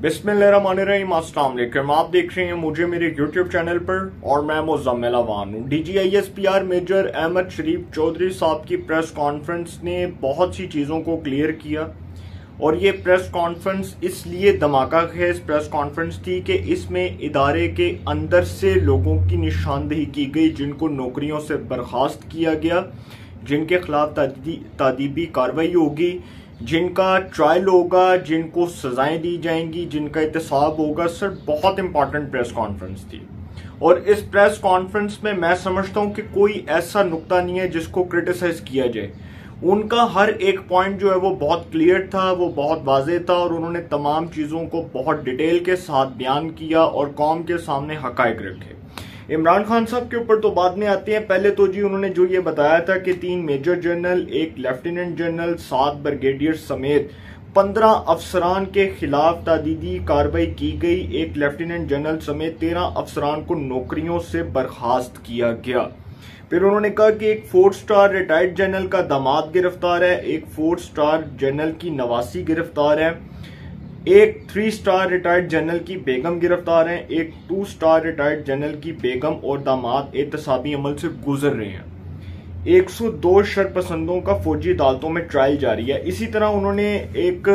बिस्मिल्लाहिर्रहमानिर्रहीम, अस्सलाम वालेकुम। आप देख रहे हैं मुझे मेरे YouTube चैनल पर और मैं मुज़म्मिल अवान हूँ। DGISPR मेजर अहमद शरीफ चौधरी साहब की प्रेस कॉन्फ्रेंस ने बहुत सी चीज़ों को क्लियर किया और ये प्रेस कॉन्फ्रेंस इसलिए धमाका खेज प्रेस कॉन्फ्रेंस थी कि इसमें इदारे के अंदर से लोगों की निशानदेही की गई जिनको नौकरियों से बर्खास्त किया गया, जिनके खिलाफ तादीबी कार्रवाई होगी, जिनका ट्रायल होगा, जिनको सजाएं दी जाएंगी, जिनका एहतसाब होगा। सर, बहुत इंपॉर्टेंट प्रेस कॉन्फ्रेंस थी और इस प्रेस कॉन्फ्रेंस में मैं समझता हूं कि कोई ऐसा नुक्ता नहीं है जिसको क्रिटिसाइज किया जाए। उनका हर एक पॉइंट जो है वो बहुत क्लियर था, वो बहुत वाज़ेह था और उन्होंने तमाम चीज़ों को बहुत डिटेल के साथ बयान किया और कौम के सामने हकायक रखे। इमरान खान साहब के ऊपर तो बाद में आते हैं। पहले तो जी उन्होंने जो ये बताया था कि 3 major general, 1 lieutenant general, 7 brigadier समेत 15 अफसरान के खिलाफ तादीदी कार्रवाई की गई। 1 लेफ्टिनेंट जनरल समेत 13 अफसरान को नौकरियों से बर्खास्त किया गया। फिर उन्होंने कहा कि एक 4 स्टार रिटायर्ड जनरल का दामाद गिरफ्तार है, एक 4 स्टार जनरल की नवासी गिरफ्तार है, एक 3 स्टार रिटायर्ड जनरल की बेगम गिरफ्तार है, एक 2 स्टार रिटायर्ड जनरल की बेगम और दामाद एहतसाबी अमल से गुजर रहे हैं। 102 शरपसंदों का फौजी अदालतों में ट्रायल जारी है। इसी तरह उन्होंने एक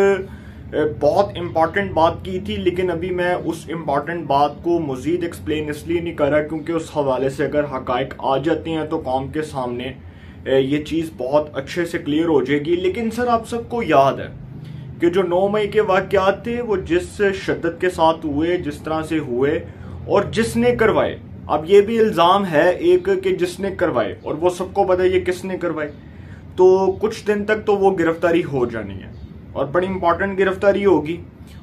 बहुत इंपॉर्टेंट बात की थी, लेकिन अभी मैं उस इंपॉर्टेंट बात को मजीद एक्सप्लेन इसलिए नहीं कर रहा क्योंकि उस हवाले से अगर हकायक आ जाते हैं तो कौम के सामने ये चीज़ बहुत अच्छे से क्लियर हो जाएगी। लेकिन सर, आप सबको याद है कि जो 9 मई के वाक़यात थे वो जिस शिद्दत के साथ हुए, जिस तरह से हुए और जिसने करवाए, अब ये भी इल्ज़ाम है एक कि जिसने करवाए और वो सबको पता है ये किसने करवाए, तो कुछ दिन तक तो वो गिरफ्तारी हो जानी है और बड़ी इंपॉर्टेंट गिरफ्तारी होगी।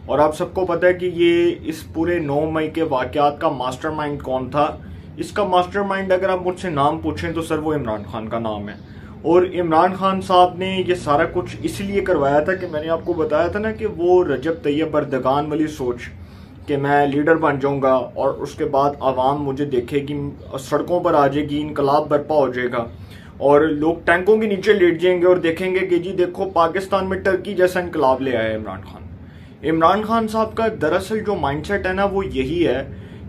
और आप सबको पता है कि ये इस पूरे 9 मई के वाक़यात का मास्टरमाइंड कौन था। इसका मास्टरमाइंड अगर आप मुझसे नाम पूछें तो सर वो इमरान खान का नाम है। और इमरान खान साहब ने ये सारा कुछ इसलिए करवाया था कि मैंने आपको बताया था ना कि वो रजब तैयब अर्दगान वाली सोच कि मैं लीडर बन जाऊंगा और उसके बाद आवाम मुझे देखेगी, सड़कों पर आ जाएगी, इनकलाब बर्पा हो जाएगा और लोग टैंकों के नीचे लेट जाएंगे और देखेंगे कि जी देखो पाकिस्तान में टर्की जैसा इनकलाब ले आया है इमरान खान। इमरान खान साहब का दरअसल जो माइंडसेट है ना वो यही है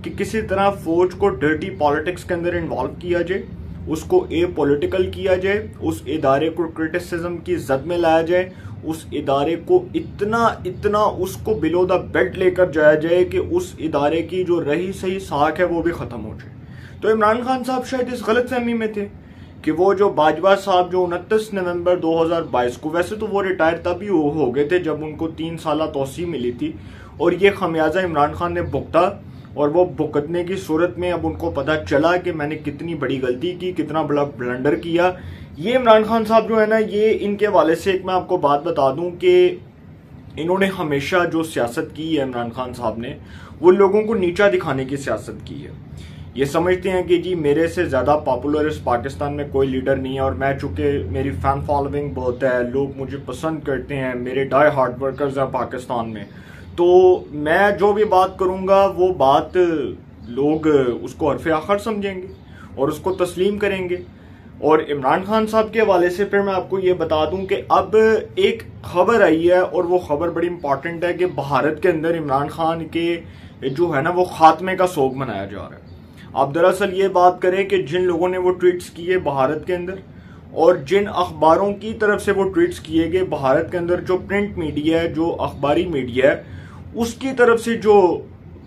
कि किसी तरह फौज को डर्टी पॉलिटिक्स के अंदर इन्वॉल्व किया जाए, उसको पॉलिटिकल किया जाए, उस इदारे को क्रिटिसिज्म की जद में लाया जाए, उस इदारे को इतना उसको बिलो द बेल्ट लेकर जाया जाए कि उस इदारे की जो रही सही साख है वो भी खत्म हो जाए। तो इमरान खान साहब शायद इस गलत फहमी में थे कि वो जो बाजवा साहब जो 29 नवंबर 2022 को, वैसे तो वो रिटायर तभी हो गए थे जब उनको 3 साल तोसी मिली थी और ये खमियाजा इमरान खान ने भुगता और वो भुगतने की सूरत में अब उनको पता चला कि मैंने कितनी बड़ी गलती की, कितना बड़ा ब्लंडर किया। ये इमरान खान साहब जो है ना, ये इनके हवाले से एक मैं आपको बात बता दूं कि इन्होंने हमेशा जो सियासत की है इमरान खान साहब ने, वो लोगों को नीचा दिखाने की सियासत की है। ये समझते हैं कि जी मेरे से ज़्यादा पॉपुलर इस पाकिस्तान में कोई लीडर नहीं है और मैं चूंकि मेरी फैन फॉलोइंग बहुत है, लोग मुझे पसंद करते हैं, मेरे डाई हार्ड वर्कर्स हैं पाकिस्तान में, तो मैं जो भी बात करूंगा वो बात लोग उसको हरफ आखर समझेंगे और उसको तस्लीम करेंगे। और इमरान खान साहब के हवाले से फिर मैं आपको ये बता दूं कि अब एक खबर आई है और वो खबर बड़ी इंपॉर्टेंट है कि भारत के अंदर इमरान खान के जो है ना वो खात्मे का सोग मनाया जा रहा है। आप दरअसल ये बात करें कि जिन लोगों ने वो ट्वीट्स किए भारत के अंदर और जिन अखबारों की तरफ से वो ट्वीट्स किए गए भारत के अंदर, जो प्रिंट मीडिया है, जो अखबारी मीडिया है, उसकी तरफ से जो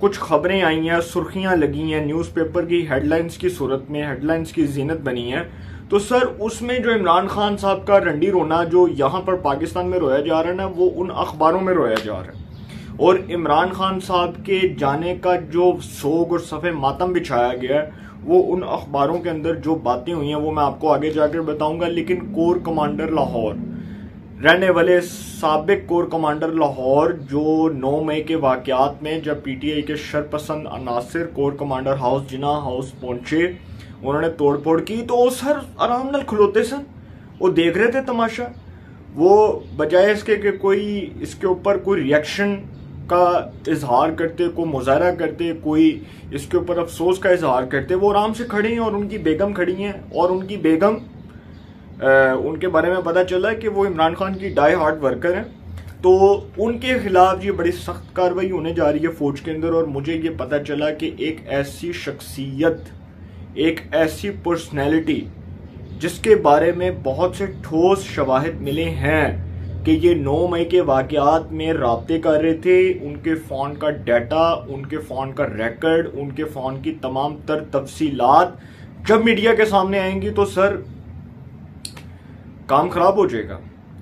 कुछ खबरें आई हैं, सुर्खियां लगी हैं, न्यूज़पेपर की हेडलाइंस की सूरत में, हेडलाइंस की जीनत बनी है, तो सर उसमें जो इमरान खान साहब का रंडी रोना जो यहाँ पर पाकिस्तान में रोया जा रहा है ना, वो उन अखबारों में रोया जा रहा है। और इमरान खान साहब के जाने का जो सोग और सफ़े मातम बिछाया गया है वो उन अखबारों के अंदर जो बातें हुई हैं वो मैं आपको आगे जाकर बताऊंगा। लेकिन कोर कमांडर लाहौर रहने वाले साबिक कोर कमांडर लाहौर जो 9 मई के वाक़यात में जब पीटीआई के शरपसंद अनासिर कोर कमांडर हाउस जिना हाउस पहुंचे, उन्होंने तोड़फोड़ की, तो वो सर आराम नाल खलोते सन, वो देख रहे थे तमाशा। वो बजाय इसके कि कोई इसके ऊपर कोई रिएक्शन का इजहार करते, कोई मुजाहरा करते, कोई इसके ऊपर अफसोस का इजहार करते, वो आराम से खड़े हैं और उनकी बेगम खड़ी हैं और उनकी बेगम उनके बारे में पता चला कि वो इमरान खान की डाई हार्ड वर्कर हैं तो उनके खिलाफ ये बड़ी सख्त कार्रवाई होने जा रही है फौज के अंदर। और मुझे ये पता चला कि एक ऐसी शख्सियत, एक ऐसी पर्सनैलिटी जिसके बारे में बहुत से ठोस शवाहिद मिले हैं कि ये 9 मई के वाकयात में राब्ते कर रहे थे, उनके फ़ोन का डाटा, उनके फ़ोन का रिकॉर्ड, उनके फ़ोन की तमाम तर तफसीलात जब मीडिया के सामने आएंगी तो सर काम खराब हो जाएगा।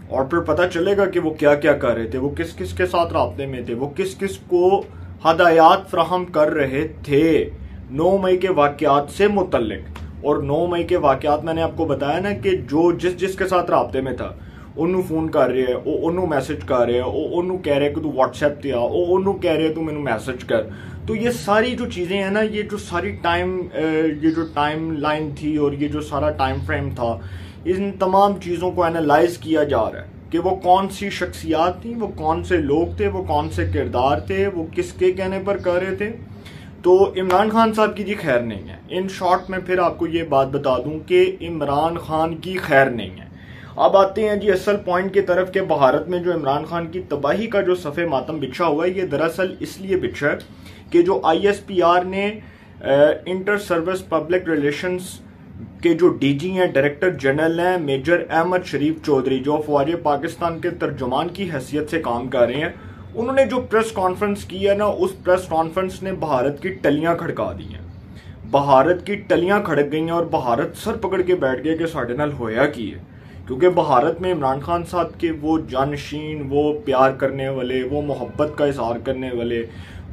और फिर पता चलेगा कि वो क्या क्या कर रहे थे, वो किस किस के साथ राब्ते में थे, वो किस किस को हदायत फ्राहम कर रहे थे 9 मई के वाकयात से मुतल्लिक। और 9 मई के वाकयात मैंने आपको बताया ना कि जो जिसके साथ राब्ते में था, उन्होंने फोन कर रहे हैं, उन्होंने मैसेज कर रहे हैं, उन्होंने कह रहे हैं कि तू व्हाट्सएप ते आ, उन्होंने कह रहे हैं तू मैंने मैसेज कर। तो ये सारी जो चीजें हैं ना, ये जो सारी ये जो टाइम लाइन थी और ये जो सारा टाइम फ्रेम था, इन तमाम चीजों को एनालाइज किया जा रहा है कि वो कौन सी शख्सियात थी, वो कौन से लोग थे, वो कौन से किरदार थे, वो किसके कहने पर कर रहे थे। तो इमरान खान साहब की जी खैर नहीं है। इन शॉर्ट में फिर आपको ये बात बता दूं कि इमरान खान की खैर नहीं है। अब आते हैं जी असल पॉइंट की तरफ के भारत में जो इमरान खान की तबाही का जो सफ़े मातम बिछा हुआ है, ये दरअसल इसलिए बिछा है कि जो ISPR ने इंटर सर्विस पब्लिक रिलेशंस के जो DG हैं, डायरेक्टर जनरल हैं, मेजर अहमद शरीफ चौधरी, जो फौज पाकिस्तान के तर्जुमान की हैसियत से काम कर रहे हैं, उन्होंने जो प्रेस कॉन्फ्रेंस की है ना, उस प्रेस कॉन्फ्रेंस ने भारत की टलियां खड़का दी हैं। भारत की टलियां खड़क गई हैं और भारत सर पकड़ के बैठ गया कि साढ़े नाल होया की है। क्योंकि भारत में इमरान खान साहब के वो जानशीन, वो प्यार करने वाले, वो मोहब्बत का इजहार करने वाले,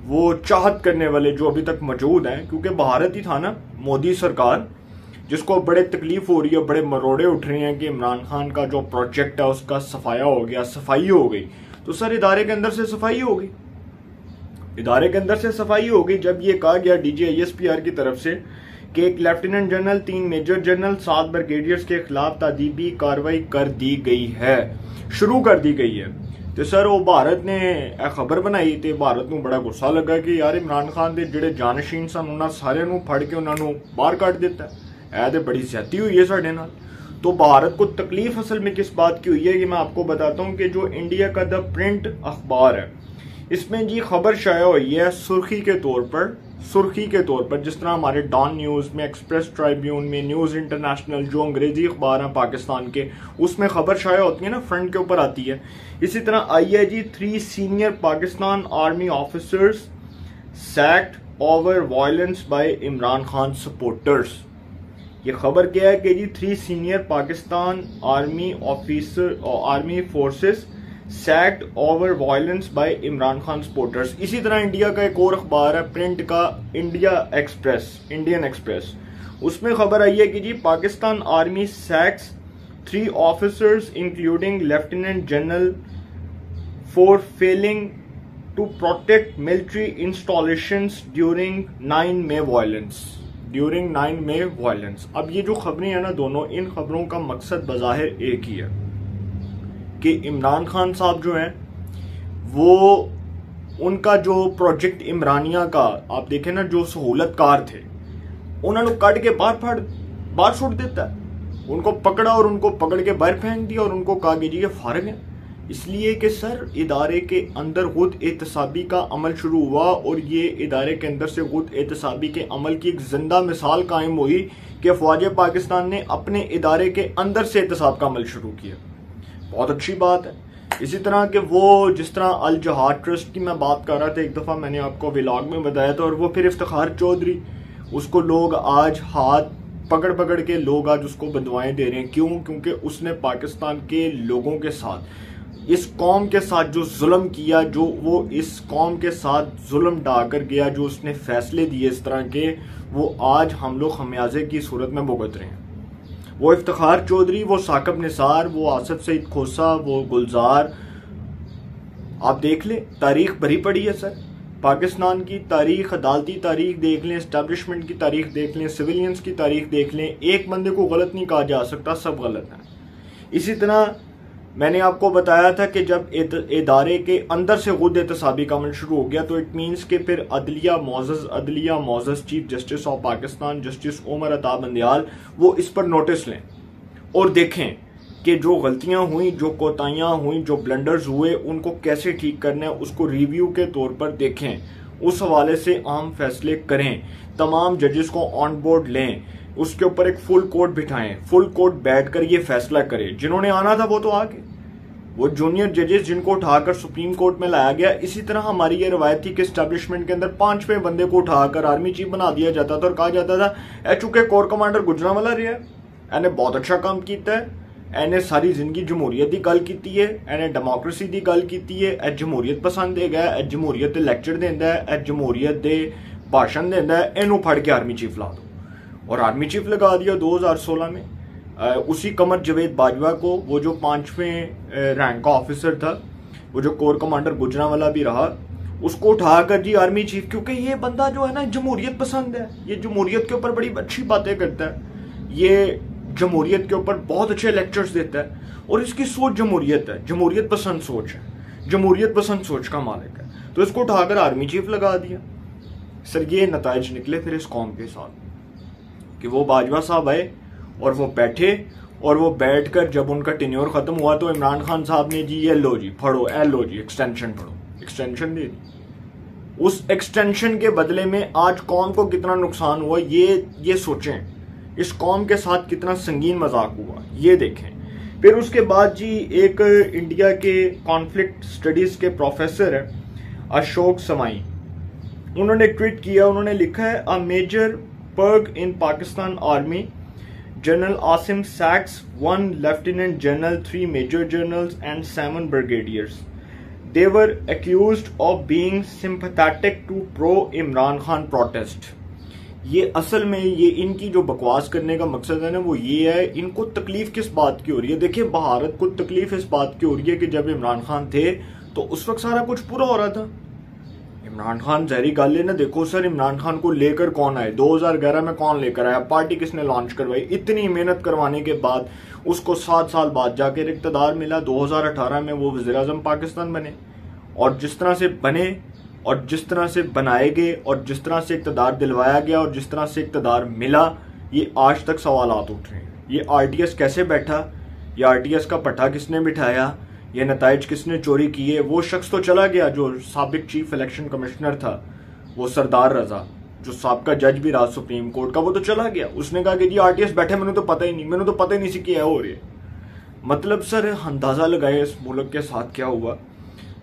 वो चाहत करने वाले जो अभी तक मौजूद हैं, क्योंकि भारत ही था ना मोदी सरकार जिसको बड़े तकलीफ हो रही है, बड़े मरोड़े उठ रहे हैं कि इमरान खान का जो प्रोजेक्ट है उसका सफाया हो गया, सफाई हो गई। तो सर इदारे के अंदर से सफाई हो गई, इदारे के अंदर से सफाई हो गई जब ये कहा गया DG ISPR की तरफ से कि एक lieutenant general, 3 major general, 7 brigadiers के खिलाफ तादीबी कार्रवाई कर दी गई है, शुरू कर दी गई है। तो सर वो भारत ने खबर बनाई तो भारत को बड़ा गुस्सा लगा कि यार इमरान खान के ਜਿਹੜੇ जानशीन सन उन्होंने सारे फड़ के उन्होंने बाहर कट दिता है, तो बड़ी ज्यादती हुई है साढ़े नाल। तो भारत को तकलीफ असल में किस बात की हुई है कि मैं आपको बताता हूँ कि जो इंडिया का द प्रिंट अखबार है, इसमें जी खबर शाया हुई है सुर्खी के तौर पर, जिस तरह हमारे डॉन न्यूज में, एक्सप्रेस ट्राइब्यून में, न्यूज इंटरनेशनल जो अंग्रेजी अखबार हैं पाकिस्तान के, उसमें खबर शाया होती है ना, फ्रंट के ऊपर आती है। इसी तरह आई है जी 3 senior Pakistan army officers sacked over violence by Imran Khan supporters. ये खबर क्या है कि जी 3 senior Pakistan army forces sacked over violence by Imran Khan supporters. इसी तरह इंडिया का एक और अखबार है प्रिंट का, इंडियन एक्सप्रेस, उसमें खबर आई है कि जी Pakistan army sacks 3 officers including lieutenant general for failing to protect military installations during 9 May violence. अब ये जो खबरें हैं ना दोनों, इन खबरों का मकसद बज़ाहिर एक ही है कि इमरान खान साहब जो हैं वो, उनका जो प्रोजेक्ट इमरानिया का आप देखें ना, जो सहूलतकार थे उन्होंने कट के बाहर सुट देता है, उनको पकड़ा और उनको पकड़ के बाहर फेंक दिया और उनको कहा कि जी ये फारिग है। इसलिए कि सर इदारे के अंदर खुद एहतसाबी का अमल शुरू हुआ और ये इदारे के अंदर से खुद एहतसाबी के अमल की एक जिंदा मिसाल कायम हुई कि फौज पाकिस्तान ने अपने इदारे के अंदर से एहतसाब का अमल शुरू किया। बहुत अच्छी बात है। इसी तरह के वो जिस तरह अल जहाद ट्रस्ट की मैं बात कर रहा था, एक दफ़ा मैंने आपको व्लॉग में बताया था, और वो फिर इफ्तिखार चौधरी, उसको लोग आज हाथ पकड़ के लोग आज उसको बदवाएं दे रहे हैं। क्यों? क्योंकि उसने पाकिस्तान के लोगों के साथ, इस कौम के साथ जो जुल्म किया, जो वो इस कौम के साथ जुल्म डाकर गया, जो उसने फैसले दिए इस तरह के, वो आज हम लोग खमियाजे की सूरत में भुगत रहे हैं। वो इफ्तिखार चौधरी, वो साकिब निसार, वो आसिफ सईद खोसा, वो गुलजार, आप देख लें, तारीख भरी पड़ी है सर। पाकिस्तान की तारीख, अदालती तारीख देख लें, एस्टैब्लिशमेंट की तारीख देख लें, सिविलियंस की तारीख देख लें, एक बंदे को गलत नहीं कहा जा सकता, सब गलत है। इसी तरह मैंने आपको बताया था कि जब इदारे के अंदर से खुद एहतसाबी का अमल शुरू हो गया तो इट मीन्स के फिर अदलिया मोअज़्ज़ज़ chief justice of Pakistan justice Umar Ata Bandial वो इस पर नोटिस लें और देखें कि जो गलतियां हुई, जो कोताहियां हुई, जो ब्लंडर्स हुए, उनको कैसे ठीक करना है, उसको रिव्यू के तौर पर देखें, उस हवाले से आम फैसले करें, तमाम जजेस को ऑन बोर्ड लें, उसके ऊपर एक फुल कोर्ट बिठाएं, फुल कोर्ट बैठकर ये फैसला करें। जिन्होंने आना था वो तो आ गए, वो जूनियर जजेस जिनको उठाकर सुप्रीम कोर्ट में लाया गया। इसी तरह हमारी ये रवायत थी कि एस्टेब्लिशमेंट के अंदर 5वें बंदे को उठाकर आर्मी चीफ बना दिया जाता था और कहा जाता था ए चूंकि कोर कमांडर गुजरांवाला रहा है, एने बहुत अच्छा काम किया है, एने सारी जिंदगी जमहूरियत की गल की है, एने डेमोक्रेसी की गल की है, ए जमहूरियत पसंद है, ए जमहूरियत के लेक्चर देंदा है, ए जमहूरियत के भाषण देंदा है, इनू फड़ के आर्मी चीफ ला दो। और आर्मी चीफ लगा दिया 2016 में। उसी कमर जवेद बाजवा को, वो जो 5वें रैंक का ऑफिसर था, वो जो कोर कमांडर गुजरांवाला भी रहा, उसको उठाकर जी आर्मी चीफ, क्योंकि ये बंदा जो है ना जमहूरियत पसंद है, ये जमहूरियत के ऊपर बड़ी अच्छी बातें करता है, ये जमहूरियत के ऊपर बहुत अच्छे लेक्चर्स देता है और इसकी सोच जमहूरियत है, जमहूरियत पसंद सोच है, जमहूरियत पसंद सोच का मालिक है, तो इसको उठाकर आर्मी चीफ लगा दिया। सर ये नताइज निकले फिर इस कौम के साथ कि वो बाजवा साहब आए और वो बैठे, और वो बैठकर जब उनका टेन्योर खत्म हुआ तो इमरान खान साहब ने जी ये लो जी पढ़ो, ए लो जी एक्सटेंशन पढ़ो, एक्सटेंशन दे दी। उस एक्सटेंशन के बदले में आज कौम को कितना नुकसान हुआ ये सोचें, इस कौम के साथ कितना संगीन मजाक हुआ ये देखें। फिर उसके बाद जी एक इंडिया के कॉन्फ्लिक्ट स्टडीज के प्रोफेसर है अशोक समाई, उन्होंने ट्वीट किया, उन्होंने लिखा है a major purge in Pakistan army, General Asim sacks 1 lieutenant general, 3 major generals and 7 brigadiers. They were accused of being sympathetic to pro-Imran Khan protest. ये असल में ये इनकी जो बकवास करने का मकसद है ना वो ये है, इनको तकलीफ किस बात की हो रही है। देखिए भारत को तकलीफ इस बात की हो रही है कि जब इमरान खान थे तो उस वक्त सारा कुछ पूरा हो रहा था। इमरान खान जहरी गाले ना, देखो सर इमरान खान को लेकर कौन आए, 2011 में कौन लेकर आया, पार्टी किसने लॉन्च करवाई, इतनी मेहनत करवाने के बाद उसको 7 साल बाद जाकर इक़्तिदार मिला, 2018 में वो वज़ीर-ए-आज़म पाकिस्तान बने, और जिस तरह से बने और जिस तरह से बनाए गए और जिस तरह से इक़्तिदार दिलवाया गया और जिस तरह से इक़्तिदार मिला, ये आज तक सवालात उठ रहे हैं। ये आरटीएस कैसे बैठा, ये आरटीएस का पट्टा किसने बिठाया, ये नताइज किसने चोरी किए, वो शख्स तो चला गया जो साबिक चीफ इलेक्शन कमिश्नर था, वो सरदार रजा जो साबका जज भी रहा सुप्रीम कोर्ट का, वो तो चला गया। उसने कहा कि जी आरटीएस बैठे, मैंने तो पता ही नहीं सी क्या हो रही है। मतलब सर अंदाजा लगाए इस मुल्क के साथ क्या हुआ,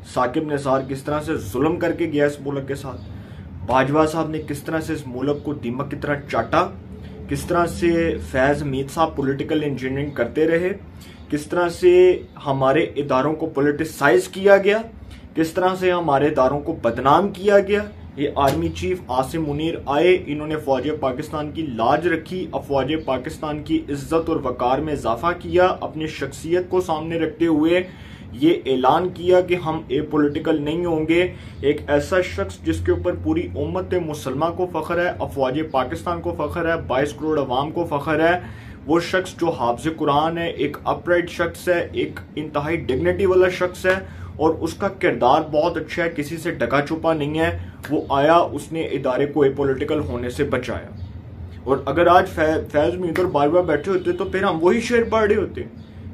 साकिब निसार किस तरह से जुल्म करके गया इस मुल्क के साथ, बाजवा साहब ने किस तरह से इस मुल्क को दीमक की तरह चाटा, किस तरह से फैज हमीद साहब पॉलिटिकल इंजीनियरिंग करते रहे, किस तरह से हमारे इदारों को पॉलिटिसाइज किया गया, किस तरह से हमारे इदारों को बदनाम किया गया। ये आर्मी चीफ आसिम मुनीर आए, इन्होंने फौज पाकिस्तान की लाज रखी, फौज पाकिस्तान की इज्जत और वकार में इजाफा किया, अपनी शख्सियत को सामने रखते हुए ये ऐलान किया कि हम ए पॉलिटिकल नहीं होंगे। एक ऐसा शख्स जिसके ऊपर पूरी उम्मत मुसलमा को फख्र है, अफवाज पाकिस्तान को फख्र है, 22 करोड़ अवाम को फख्र है, वो शख्स जो हाफिज कुरान है, एक अपराइट शख्स है, एक इंतहाई डिग्निटी वाला शख्स है और उसका किरदार बहुत अच्छा है, किसी से ढका छुपा नहीं है। वो आया, उसने इदारे को ए पॉलिटिकल होने से बचाया। और अगर आज फैज मीत और बाजवा बैठे होते तो फिर हम वही शेर पढ़ रहे होते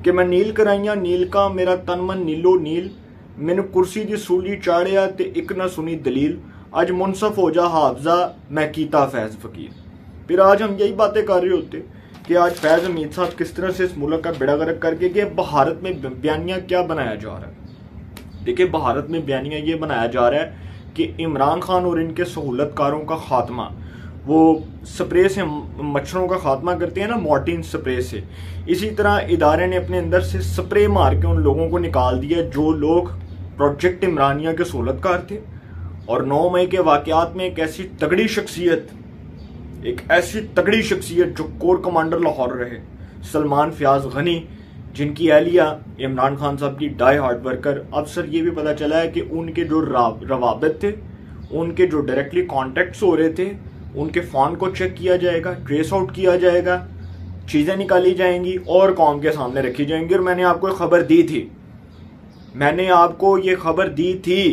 कि मैं नील कराइया नील का मेरा तन मन नीलो नील, मैंने कुर्सी दी सूली चाड़िया ते एक ना सुनी दलील, आज मुनसफ हो जा हाफजा मैं कीता फैज फकीर। फिर आज हम यही बातें कर रहे होते कि आज फैज हमीद साहब किस तरह से इस मुल्क का बेड़ा गर्क करके कि भारत में बयानिया क्या बनाया जा रहा है। देखिए भारत में बयानिया ये बनाया जा रहा है कि इमरान खान और इनके सहूलतकारों का खात्मा, वो स्प्रे से मच्छरों का खात्मा करते हैं ना, मॉर्टिन स्प्रे से, इसी तरह इदारे ने अपने अंदर से स्प्रे मार के उन लोगों को निकाल दिया जो लोग प्रोजेक्ट इमरानिया के सहूलतकार थे। और 9 मई के वाकयात में एक ऐसी तगड़ी शख्सियत जो कोर कमांडर लाहौर रहे, सलमान फयाज गनी, जिनकी एहलिया इमरान खान साहब की डाई हार्ड वर्कर। अब सर ये भी पता चला है कि उनके जो रवाबित थे, उनके जो डायरेक्टली कॉन्टेक्ट्स हो रहे थे, उनके फोन को चेक किया जाएगा, ट्रेस आउट किया जाएगा, चीजें निकाली जाएंगी और कौम के सामने रखी जाएंगी। और मैंने आपको खबर दी थी, मैंने आपको ये खबर दी थी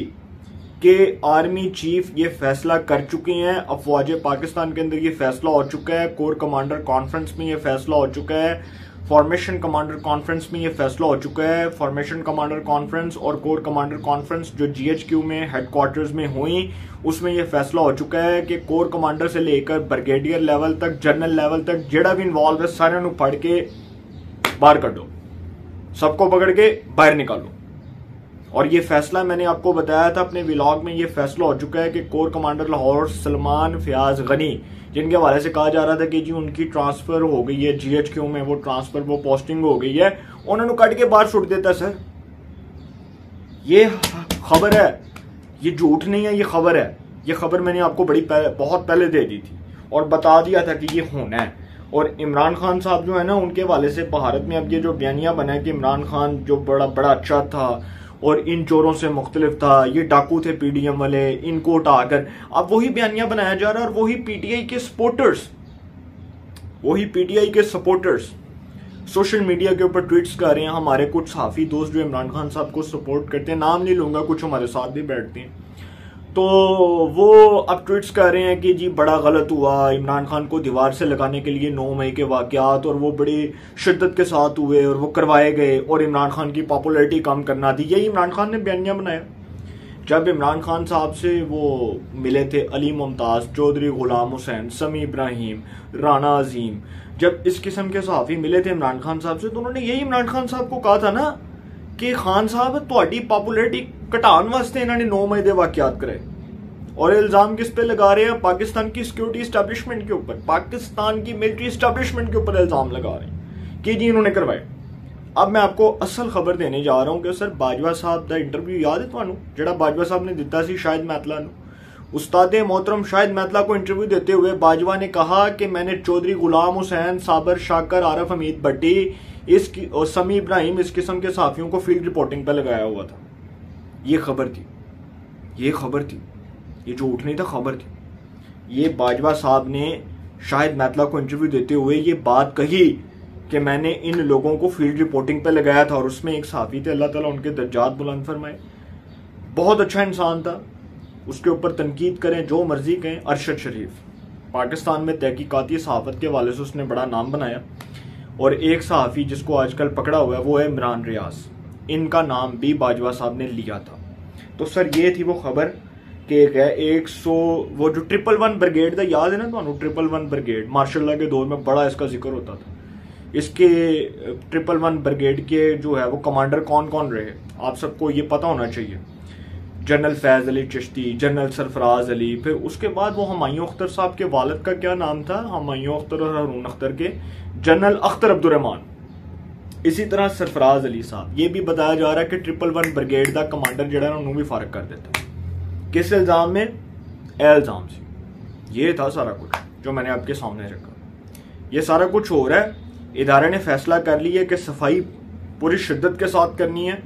कि आर्मी चीफ ये फैसला कर चुके हैं, अफवाज पाकिस्तान के अंदर ये फैसला हो चुका है, कोर कमांडर कॉन्फ्रेंस में ये फैसला हो चुका है, फॉर्मेशन कमांडर कॉन्फ्रेंस में ये फैसला हो चुका है। फॉर्मेशन कमांडर कॉन्फ्रेंस और कोर कमांडर कॉन्फ्रेंस जो GHQ में हेडक्वार्टर्स में हुई, उसमें ये फैसला हो चुका है कि कोर कमांडर से लेकर ब्रिगेडियर लेवल तक, जनरल लेवल तक जेड़ा भी इन्वॉल्व है सारे नू फड़ के बाहर कर दो, सबको पकड़ के बाहर निकालो। और ये फैसला मैंने आपको बताया था अपने व्लॉग में, ये फैसला हो चुका है कि कोर कमांडर लाहौर सलमान फयाज गनी, जिनके हवाले से कहा जा रहा था कि जी उनकी ट्रांसफर हो गई है GHQ में, वो ट्रांसफर वो पोस्टिंग हो गई है, उन्होंने कट के बाहर छुट देता। सर ये खबर है, ये झूठ नहीं है, ये खबर है। ये खबर मैंने आपको बहुत पहले दे दी थी और बता दिया था कि ये होना है। और इमरान खान साहब जो है ना, उनके हवाले से भारत में अब ये जो बयानिया बना है कि इमरान खान जो बड़ा अच्छा था और इन चोरों से मुख्तलिफ था, ये डाकू थे PDM वाले, इनको उठाकर अब वही बयानिया बनाया जा रहा है। और वही PTI के सपोर्टर्स सोशल मीडिया के ऊपर ट्वीट्स कर रहे हैं। हमारे कुछ सहाफी दोस्त जो इमरान खान साहब को सपोर्ट करते हैं, नाम नहीं लूंगा, कुछ हमारे साथ भी बैठते हैं, तो वो अब ट्वीट्स कर रहे हैं कि जी बड़ा गलत हुआ, इमरान खान को दीवार से लगाने के लिए 9 मई के वाकयात और वो बड़ी शिद्दत के साथ हुए और वो करवाए गए और इमरान खान की पॉपुलैरिटी कम करना थी। यही इमरान खान ने बयानिया बनाया। जब इमरान खान साहब से वो मिले थे अली मुमताज, चौधरी गुलाम हुसैन, समी इब्राहिम, राना अजीम, जब इस किस्म के सहाफी मिले थे इमरान खान साहब से, तो उन्होंने यही इमरान खान साहब को कहा था ना कि खान साहब तुहाडी पॉपुलैरिटी घटाने वास्ते इन्होंने 9 मई दे वाकयात करे। और इल्जाम किस पे लगा रहे हैं? पाकिस्तान की सिक्योरिटी एस्टेब्लिशमेंट के ऊपर, पाकिस्तान की मिलिट्री एस्टेब्लिशमेंट के ऊपर इल्जाम लगा रहे हैं कि जी इन्होंने करवाए। अब मैं आपको असल खबर देने जा रहा हूं कि सर बाजवा साहब का इंटरव्यू याद है तुहानू, जेड़ा बाजवा साहब ने दिता सी शाहिद मैतला नू? उस्ताद मोहतरम शाहिद मैतला को इंटरव्यू देते हुए बाजवा ने कहा कि मैंने चौधरी गुलाम हुसैन, साबर शाकर, आरफ हमीद भट्टी और समी इब्राहिम, इस किस्म के सहाफियों को फील्ड रिपोर्टिंग पर लगाया हुआ था। ये खबर थी, ये झूठ नहीं था, खबर थी। ये बाजवा साहब ने शाहिद मैतला को इंटरव्यू देते हुए ये बात कही कि मैंने इन लोगों को फील्ड रिपोर्टिंग पे लगाया था। और उसमें एक सहाफी थे, अल्लाह ताला उनके दर्जात बुलंद फरमाए, बहुत अच्छा इंसान था, उसके ऊपर तनकीद करें जो मर्जी कहें, अरशद शरीफ, पाकिस्तान में तहकीकाती सहाफत के हवाले से उसने बड़ा नाम बनाया। और एक सहाफी जिसको आजकल पकड़ा हुआ है वो है इमरान रियाज, इनका नाम भी बाजवा साहब ने लिया था। तो सर ये थी वो खबर कि 100 वो जो 111 ब्रिगेड था, याद है ना ਤੁਹਾਨੂੰ? 111 ब्रिगेड मार्शल लॉ के दौर में बड़ा इसका जिक्र होता था। इसके 111 ब्रिगेड के जो है वो कमांडर कौन कौन रहे, आप सबको ये पता होना चाहिए। जनरल फैज अली चिश्ती, जनरल सरफराज अली, फिर उसके बाद वो हुमायूं अख्तर साहब के वालिद का क्या नाम था, हुमायूं अख्तर और हारून अख्तर के जनरल अख्तर अब्दुर्रहमान, इसी तरह सरफराज अली साहब। ये भी बताया जा रहा है कि 111 ब्रिगेड का कमांडर जड़ा है उन्होंने भी फारग कर देता। किस इल्जाम में? इल्जाम से। ये था सारा कुछ जो मैंने आपके सामने रखा। ये सारा कुछ हो रहा है, इदारे ने फैसला कर लिया कि सफाई पूरी शिद्दत के साथ करनी है।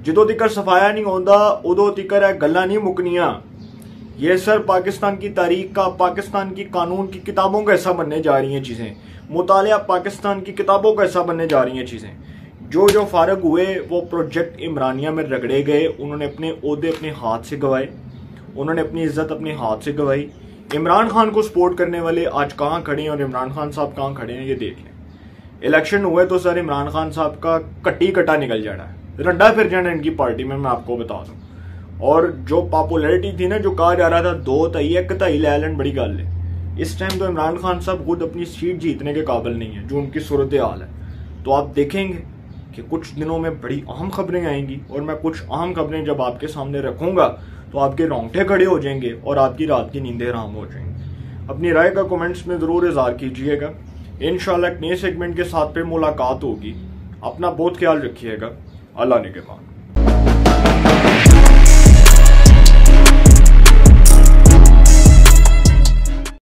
जिदों तिकर सफाया नहीं होता उदों तिकर है गल्ला नहीं मुकनिया। ये सर पाकिस्तान की तारीख का, पाकिस्तान की कानून की किताबों का हिस्सा बनने जा रही हैं चीजें। मुतालिया पाकिस्तान की किताबों का हिस्सा बनने जा रही हैं चीजें। जो फारग हुए वो प्रोजेक्ट इमरानिया में रगड़े गए, उन्होंने अपने ओहदे अपने हाथ से गवाए, उन्होंने अपनी इज्जत अपने हाथ से गवाई। इमरान खान को सपोर्ट करने वाले आज कहाँ खड़े हैं और इमरान खान साहब कहाँ खड़े हैं ये देख लें। इलेक्शन हुए तो सर इमरान खान साहब का कट्टा निकल जाना है, रंडा फिर जाना इनकी पार्टी में, मैं आपको बता दूं। और जो पॉपुलैरिटी थी ना, जो कहा जा रहा था 2 तई 1 तई ले लैंड, बड़ी गल है। इस टाइम तो इमरान खान साहब खुद अपनी सीट जीतने के काबिल नहीं है, जो उनकी सूरत हाल है। तो आप देखेंगे कि कुछ दिनों में बड़ी अहम खबरें आएंगी और मैं कुछ अहम खबरें जब आपके सामने रखूंगा तो आपके रोंगटे खड़े हो जाएंगे और आपकी रात की नींदें हराम हो जाएंगी। अपनी राय का कमेंट्स में जरूर इज़हार कीजिएगा। इंशाल्लाह एक नए सेगमेंट के साथ फिर मुलाकात होगी। अपना बहुत ख्याल रखिएगा। अल्लाह निगहबान।